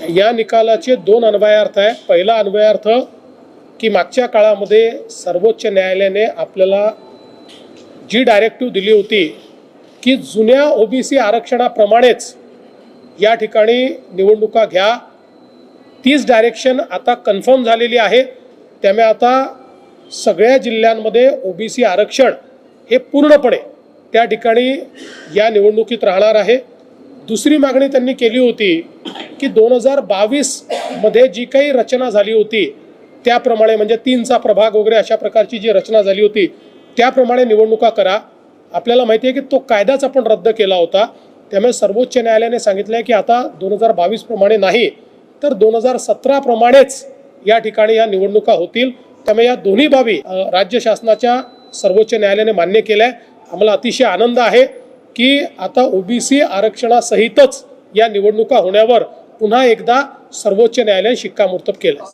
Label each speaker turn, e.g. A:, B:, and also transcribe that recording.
A: या निकालाचे दोन अन्वयार्थ आहे। पहिला अन्वयार्थ की मागच्या काळामध्ये सर्वोच्च न्यायालयाने आपल्याला जी डायरेक्टिव्ह दिली होती की जुन्या ओबीसी आरक्षणाप्रमाणेच या ठिकाणी निवडणुका घ्या, तीच डायरेक्शन आता कन्फर्म झालेली आहे। त्यामुळे आता सगळ्या जिल्ह्यांमध्ये ओबीसी आरक्षण हे पूर्णपणे त्या ठिकाणी या निवडणुकीत राहणार आहे। दुसरी मागणी त्यांनी केली होती की 2022 मध्ये जी काही रचना झाली होती त्याप्रमाणे, म्हणजे 3चा प्रभाग वगैरे अशा प्रकारची जी रचना झाली होती त्याप्रमाणे निवडणुका करा। आपल्याला माहिती आहे की तो कायदाच आपण रद्द केला होता। त्यामुळे सर्वोच्च न्यायालयाने सांगितलं की आता 2022 प्रमाणे नाही तर 2017 प्रमाणेच या ठिकाणी या निवडणुका होतील। त्यामुळे या दोन्ही बाबी राज्य शासनाच्या सर्वोच्च न्यायालयाने मान्य केल्या। आम्हाला अतिशय आनंद आहे की आता ओबीसी आरक्षणासहितच या निवडणुका होण्यावर पुन्हा एकदा सर्वोच्च न्यायालयाने शिक्कामोर्तब केलं।